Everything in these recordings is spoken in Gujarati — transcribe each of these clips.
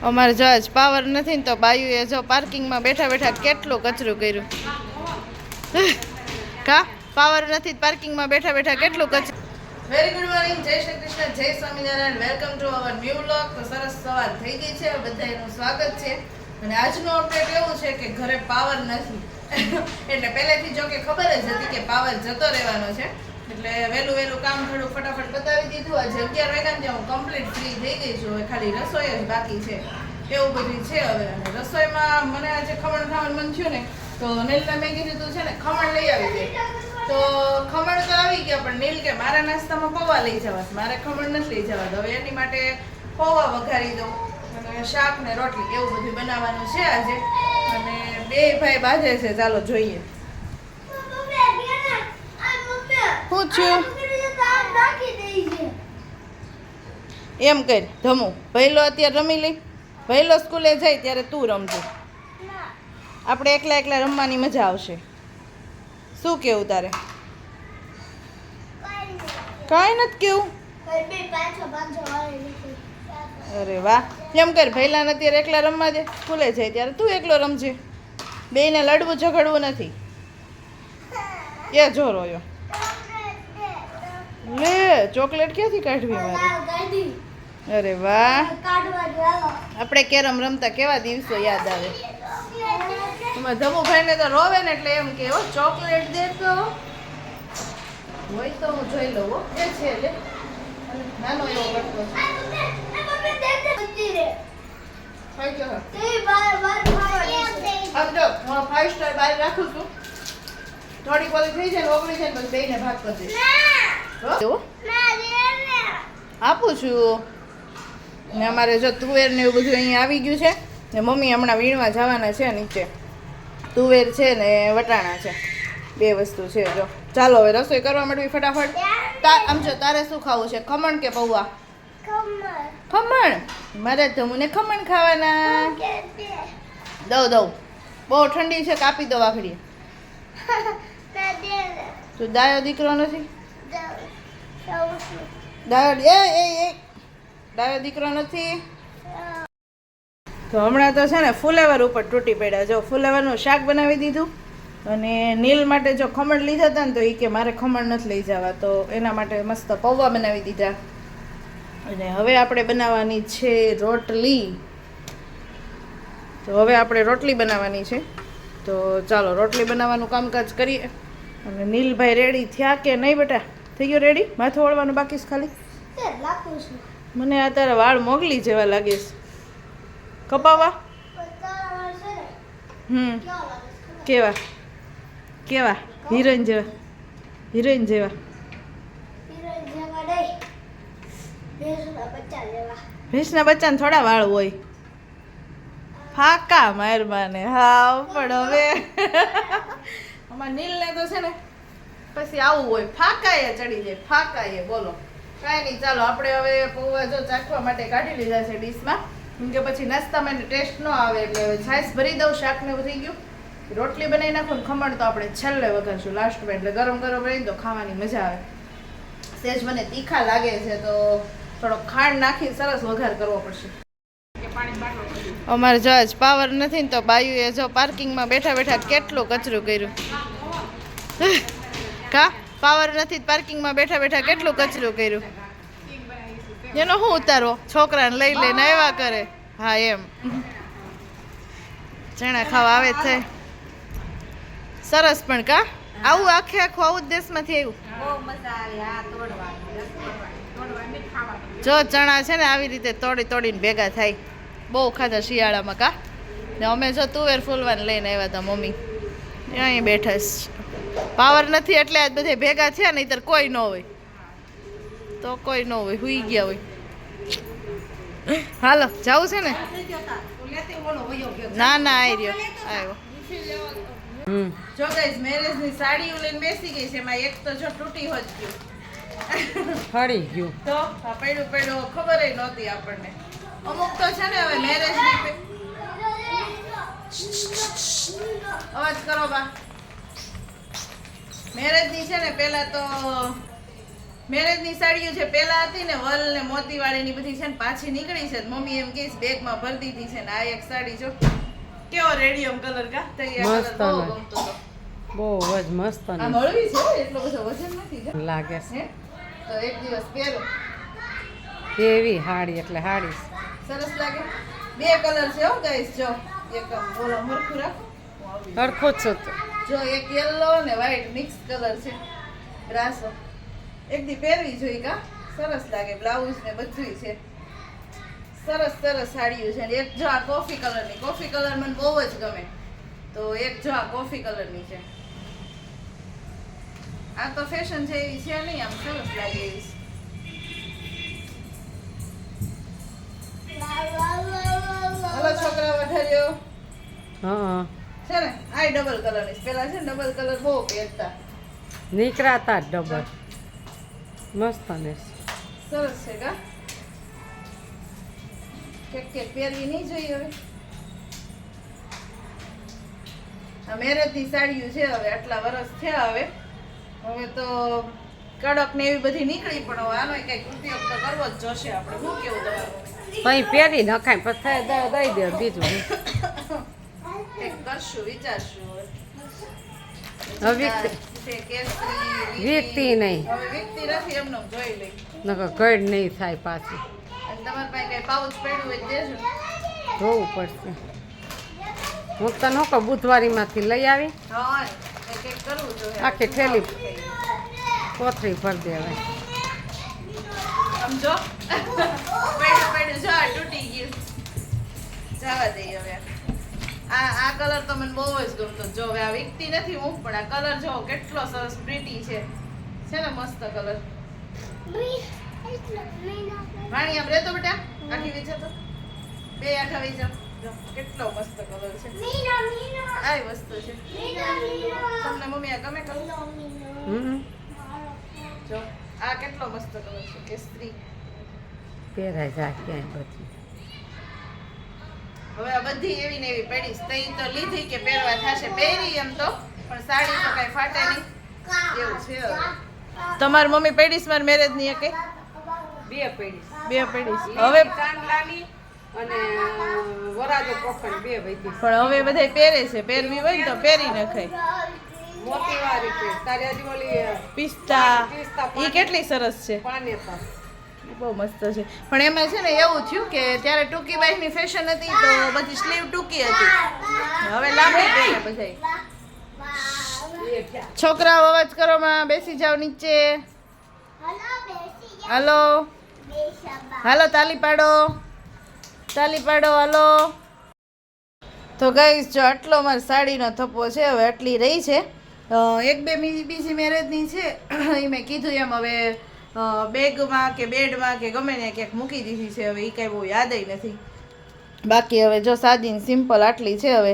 અમારે જો આજ પાવર નથી ને તો બાયુએ જો પાર્કિંગમાં બેઠા બેઠા કેટલું કચરું કર્યું. કા પાવર નથી પાર્કિંગમાં બેઠા બેઠા કેટલું કચરું. વેરી ગુડ મોર્નિંગ, જય શ્રી કૃષ્ણ, જય Swaminarayan, welcome to our new vlog. તો સરસ સવાર થઈ ગઈ છે, બધાનું સ્વાગત છે. અને આજનું અપડેટ એવું છે કે ઘરે પાવર નથી. એટલે પહેલેથી જો કે ખબર જ હતી કે પાવર જતો રહેવાનો છે, એટલે વહેલું કામ થોડું ફટાફટ બતાવી દીધું. આજે 11 વાગ્યાને હું કમ્પ્લીટ ફ્રી થઈ ગઈ છું. હવે ખાલી રસોઈ જ બાકી છે, એવું બધું છે. હવે અને રસોઈમાં મને આજે ખમણ ખાવાનું મન થયું ને, તો નીલને મેં કીધું તું છે ને ખમણ લઈ આવી દે. તો ખમણ તો આવી ગયા, પણ નીલ કે મારા નાસ્તામાં પૌવા લઈ જવા, મારે ખમણ નથી લઈ જવા. તો હવે એની માટે પૌવા વઘારી દઉં અને શાક ને રોટલી એવું બધું બનાવવાનું છે આજે. અને બે ભાઈ બાજે છે, ચાલો જોઈએ. શું થયું એમ કર ધમુ, ભૈલો અત્યારે રમી લઈ. ભૈલો સ્કૂલે જાય ત્યારે તું રમજો, આપણે એકલા એકલા રમવાની મજા આવશે. શું કેવું તારે? કાંઈ નથી કેવું. અરે વાહ, એમ કર ભૈલાને અત્યારે એકલા રમવા દે, સ્કૂલે જાય ત્યારે તું એકલો રમજે. બેયને લડવું ઝઘડવું નથી. એ જો રોયો. લે ચોકલેટ ક્યાંથી કાઢવી મારે? અરે વાહ, આપણે કેરમ રમતા કેવા દિવસો યાદ આવે. એમાં ધમુભાઈને તો રોવે ને એટલે એમ કે ચોકલેટ દે તો હોય તો હું જોઈ લઉં. એ છે લે નાનો એવો કરતો છે. હું 5 સ્ટાર બહાર રાખું છું, થોડી પોલી થઈ જાય ને ઓગળી જાય પછી બેયને ભાગ કરી દઈશ. આપું છું ને. અમારે જો તુવેર ને એવું બધું અહીંયા આવી ગયું છે ને. મમ્મી હમણાં વીણવા જવાના છે નીચે. તુવેર છે ને વટાણા છે, બે વસ્તુ છે. જો ચાલો હવે રસોઈ કરવા માંડવી ફટાફટ. આમ જો તારે શું ખાવું છે, ખમણ કે પૌવા? ખમણ. મારે ધમુને ખમણ ખાવાના. દઉં બહુ ઠંડી છે, કાપી દો વાઘડી. તું દાયો દીકરો નથી. દાયો દીકરો નથી. તો હમણાં તો છે ને ફુલેવર ઉપર તૂટી પડ્યા. જો ફુલેવરનું શાક બનાવી દીધું. અને નીલ માટે જો ખમણ લીધા હતા ને તો એ કે મારે ખમણ નથી લઈ જવા, તો એના માટે મસ્ત પૌવા બનાવી દીધા. અને હવે આપણે બનાવવાની છે રોટલી. તો હવે આપણે રોટલી બનાવવાની છે, તો ચાલો રોટલી બનાવવાનું કામકાજ કરીએ. અને નીલભાઈ રેડી થયા કે નહીં બેટા? થઈ ગયો રેડી? માથું વળવાનું બાકી છે ખાલી. મને આ તારા વાળ મોગલી જેવા લાગે છે. કપાવા? કેવા કેવા? હિરોઈન જેવા. હિરોઈન જેવા. ભેંસના બચ્ચાને થોડા વાળ હોય, ફાકા મહેરબાને. હા પણ હવે અમાર નીલને તો છે ને પછી આવું હોય, ફાકાએ ચડી જાય, ફાકાએ. બોલો કાંઈ નહીં, ચાલો આપણે હવે પૌવા જો ચાખવા માટે કાઢી લીધા છે ડીશમાં, કેમ કે પછી નાસ્તામાં એને ટેસ્ટ ન આવે. એટલે હવે છાશ ભરી દઉં, શાક ને થઈ ગયું. રોટલી બનાવી નાખું ને ખમણ તો આપણે છેલ્લે વઘારશું લાસ્ટમાં, એટલે ગરમ ગરમ રહી તો ખાવાની મજા આવે. સેજ મને તીખા લાગે છે તો થોડોક ખાંડ નાખી સરસ વઘાર કરવો પડશે. અમારે જો આજ પાવર નથી ને તો બાયુએ જો પાર્કિંગમાં બેઠા બેઠા કેટલું કચરું કર્યું. કા પાવર નથી પાર્કિંગમાં બેઠા બેઠા કેટલું કચરું કર્યું. એનો શું ઉતારો, છોકરાને લઈ લઈને આવ્યા કરે. હા એમ ચણા ખાવા આવે જ થાય સરસ. પણ કા આવું આખે આખું આવું જ દેશમાંથી આવ્યું. જો ચણા છે ને આવી રીતે તોડીને ભેગા થાય, બહુ ખાધા શિયાળામાં. કા ને અમે જો તુવેર ફૂલવાને લઈને આવ્યા હતા મમ્મી, અહીં બેઠા. પાવર નથી એટલે આજ બધે ભેગા થયા, નહીંતર કોઈ ન હોય તો કોઈ ન હોય, હુઈ ગયા હોય. હાલો જાવું છે ને? ના આવી રહ્યો આવ્યો. જો ગાઈસ મેરેજની સાડીઓ લઈને બેસી ગઈ છે, એમાં એક તો જો તૂટી હોત ગયું, ફાડી ગયું. તો પડ્યું ખબર નહોતી આપણને. અમુક તો છે ને હવે મેરેજની અવાજ કરો બા. મેરેજની છે ને પહેલા તો મેરેજની સાડીઓ છે પેલા હતી ને વલ ને મોતી વાળીની બધી છે ને પાછી નીકળી છે. મમ્મી એમ કહીશ બેગમાં ભરી દીધી છે ને આ એક સાડી જો કેવો રેડિયમ કલર કા તૈયાર કલર બહુ ગમતો હતો. બહુ જ મસ્ત આ મળવી છે એટલો બધો વજન નથી લાગે છે. તો એક દિવસ પહેરો કેવી હાડી એટલે હાડી સરસ લાગે. બે કલર છે હો ગાઈસ જો એક બોલો મરખું રાખો સરખો જ છે જો એક યલો ને વ્હાઈટ મિક્સ કલર છે બ્રાસો. એક દી પહેરવી જોઈએ કા સરસ લાગે. બ્લાઉઝ ને બધું છે સરસ સરસ સાડીઓ છે. એક જો આ કોફી કલર મને બહુ જ ગમે તો એક જો આ કોફી કલરની છે. આ તો ફેશન છે એવી છે નહીં આમ સરસ લાગે એવી છે. હલો છોકરા વધાર્યો હા છે ને આ ડબલ કલરની પેલા છે ડબલ કલર બહુ પહેરતા નીકળાતા ડબલ મસ્ત ને સરસ છે કા કે પહેરવી નહીં જોઈએ હવે. આ મેરેજની સાડીઓ છે હવે આટલા વર્ષ થયા હવે તો કડક ને એવી બધી નીકળી પણ હવે આનો કઈક ઉપયોગ તો કરવો જ જોશે આપણે. શું કેવું તમારું? કઈ પહેરી નખાય પછી દઈ દે બીજું કંઈક કરશું વિચારશું હવે વીકતી નહીં હવે વીકતી નથી એમને જોઈ લઈ નકર કડ નહીં થાય પાછી. અને તમારે પાસે કઈ પાઉચ પડ્યું હોય દેજો જોવું પડશે. હું તને કહું બુધવારીમાંથી લઈ આવી હા કંઈક કરવું જોઈએ. આખી થેલી કોથળી ભરી દેવાય. સમજો પડ્યું જો આ તૂટી ગયું જવા દઈએ હવે. આ કલર તો મને બહુ જ ગમતો. જો હવે આ વીકતી નથી હું પણ આ કલર જો કેટલો સરસ પ્રીટી છે ને મસ્ત કલર. વાણી આમ રહેતો બેટા આખી વેચા તો બે આખા વેચા જો કેટલો મસ્ત કલર છે. આ વસ્તુ છે તમને મમ્મી આ ગમે કલર? જો આ કેટલો મસ્ત કલર છે કેસરી. પહેરાય જાય ક્યાંય બધી. હવે આ બધી એવી ને એવી પડીશ તઈ તો લીધી કે પહેરવા થશે પહેરી એમ તો પણ સાડી તો કઈ ફાટે નહીં એવું છે. હવે તમારી મમ્મી પડીશ મારી મેરેજ ની એક બે પડીશ હવે ચાંદલાની અને વરાજો કોખણ બે વૈતી પણ હવે બધા પહેરે છે. પહેરવી હોય ને તો પહેરી નખાય. મોતીવાળી પેર તારી હજી ઓલી પિસ્તા ઈ કેટલી સરસ છે પાનેતર બહુ મસ્ત છે. પણ એમાં છે ને એવું થયું કે ત્યારે ટૂંકી બાઈકની ફેશન હતી તો બધી સ્લીવ ટૂંકી હતી હવે લાંબી પહેરે બધાય. છોકરાઓ અવાજ કરો માં બેસી જાઓ નીચે. હાલો હાલો તાલી પાડો હાલો. તો ગાઈસ જો આટલો મારી સાડીનો થપ્પો છે હવે આટલી રહી છે. એક બે બીજી મેરેજની છે એ મેં કીધું એમ હવે બેગમાં કે બેડમાં કે ગમે ને ક્યાંક મૂકી દીધી છે. હવે એ કાંઈ બહુ યાદય નથી. બાકી હવે જો સાદી ને સિમ્પલ આટલી છે. હવે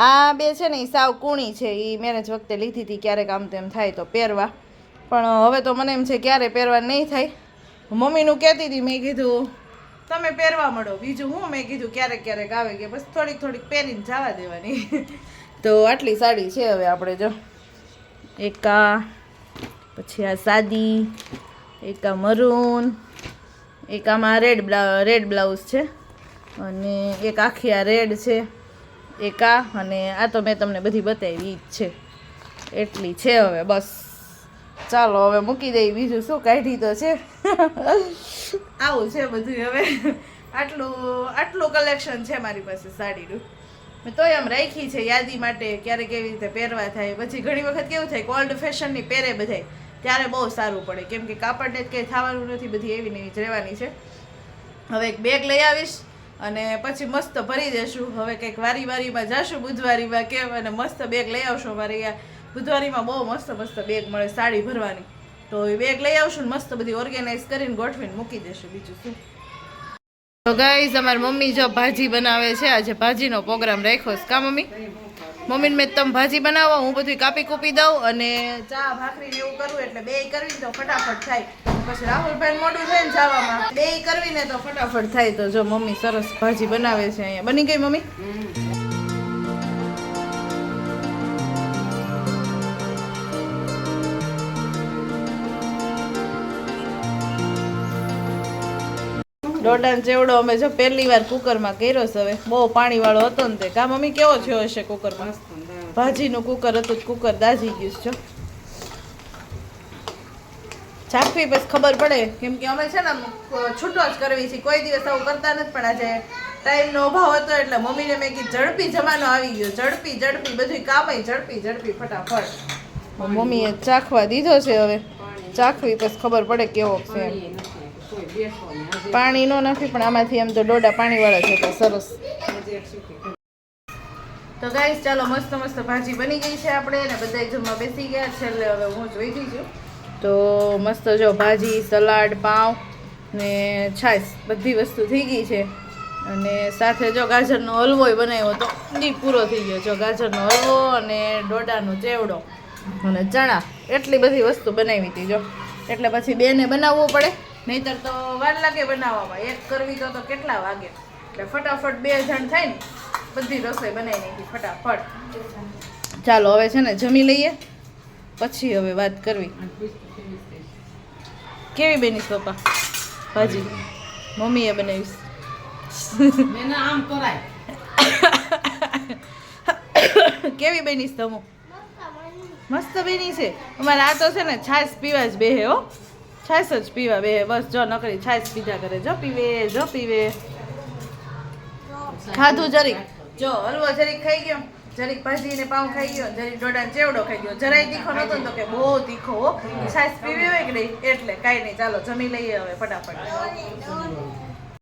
આ બે છે ને એ સાવ કૂણી છે એ મેરેજ વખતે લીધી હતી ક્યારેક આમ તેમ થાય તો પહેરવા પણ હવે તો મને એમ છે ક્યારે પહેરવા નહીં થાય. મમ્મીનું કહેતી હતી મેં કીધું તમે પહેરવા મળો બીજું હું મેં કીધું ક્યારેક આવે કે બસ થોડીક પહેરીને જવા દેવાની. તો આટલી સાડી છે હવે આપણે જો એક આ પછી આ સાદી એક આ મરૂન એક આમાં રેડ બ્લાઉઝ છે અને એક આખી આ રેડ છે એક આ અને આ તો મેં તમને બધી બતાવી જ છે. એટલી છે હવે બસ ચાલો હવે મૂકી દઈ બીજું શું કાઢી તો છે આવું છે બધું. હવે આટલું કલેક્શન છે મારી પાસે સાડીનું. મેં તોય આમ રાખી છે યાદી માટે ક્યારેક એવી રીતે પહેરવા થાય. પછી ઘણી વખત કેવું થાય કે ઓલ્ડ ફેશનની પહેરે બધાય ત્યારે બહુ સારું પડે કેમ કે કાપડને જ કંઈ થવાનું નથી બધી એવી ને એવી જ રહેવાની છે. હવે એક બેગ લઈ આવીશ અને પછી મસ્ત ભરી દેશું. હવે કંઈક વારીમાં જશું બુધવારીમાં કેમ અને મસ્ત બેગ લઈ આવશું. અમારે અહીંયા બુધવારીમાં બહુ મસ્ત બેગ મળે સાડી ભરવાની તો એ બેગ લઈ આવશું ને મસ્ત બધી ઓર્ગેનાઇઝ કરીને ગોઠવીને મૂકી દેશું બીજું શું. તો ગાઈઝ અમારી મમ્મી જો ભાજી બનાવે છે. આજે ભાજીનો પ્રોગ્રામ રાખ્યો છે કા મમ્મી? મમ્મીને મેં તમે ભાજી બનાવો હું બધું કાપી કૂપી દઉં અને ચા ભાખરી ને એવું કરવું એટલે બે કરવી તો ફટાફટ થાય. પછી રાહુલભાઈ મોડું થાય ને જવામાં બે કરવી ને તો ફટાફટ થાય. તો જો મમ્મી સરસ ભાજી બનાવે છે. અહીંયા બની ગઈ મમ્મી? ડોડાનો ચેવડો અમે જો પહેલી વાર કુકરમાં કર્યો છે. હવે બહુ પાણીવાળો હતો ને તે કા મમ્મી કેવો થયો હશે કુકરમાં? ભાજીનું કુકર હતું કુકર દાઝી ગયું છે. ચાખવી પછી ખબર પડે કેમ કે અમે છે ને છૂટો જ કરવી છે, કોઈ દિવસ આવું કરતા નથી. પણ આજે ટાઈમનો અભાવ હતો એટલે મમ્મીને મેં કીધું ઝડપી જમાનો આવી ગયો, ઝડપી ઝડપી બધું કામ ઝડપી ઝડપી ફટાફટ. મમ્મીએ ચાખવા દીધો છે. હવે ચાખવી પછી ખબર પડે કેવો છે. પાણી નો નથી પણ આમાંથી એમ તો ડોડા પાણીવાળા છે તો સરસ. તો ગાઈસ ચાલો મસ્ત મસ્ત ભાજી બની ગઈ છે આપણે અને બધા જમવા બેસી ગયા. છેલ્લે હવે હું જોઈ દીધું તો મસ્ત જો ભાજી, સલાડ, પાઉં ને છાશ બધી વસ્તુ થઈ ગઈ છે. અને સાથે જો ગાજરનો હલવોય બનાવ્યો તો ઈ પૂરો થઈ ગયો. જો ગાજરનો હલવો અને ડોડાનો ચેવડો અને ચણા, એટલી બધી વસ્તુ બનાવી હતી જો. એટલે પછી બેને બનાવવું પડે, નહીતર તો વાર લાગે બનાવવામાં. એક કરવી તો કેટલા વાગે, એટલે ફટાફટ 2 જણ થાય ને બધી રસોઈ બનાવી નાખી ફટાફટ. ચાલો હવે છે ને જમી લઈએ પછી હવે વાત કરવી. કેવી બની પપ્પા ભાજી? મમ્મીએ બનાવીશ. કેવી બની તમો? મસ્ત બની છે. અમારે આ તો છે ને છાશ પીવા જ બેહે હો, છાશ જ પીવા બેહે બસ. જો નકરી છાશ પીધા કરે. જો પીવે. ખાધું જરીક, જો હલવો જરીક ખાઈ ગયો, જરીક ભાજી ને પાઉં ખાઈ ગયો, જરીક ડોડા ચેવડો ખાઈ ગયો. જરાય તીખો નતો ને તો કે બહુ તીખો હો. છાશ પીવી હોય કે નહીં એટલે કાંઈ નહીં. ચાલો જમી લઈએ હવે ફટાફટ.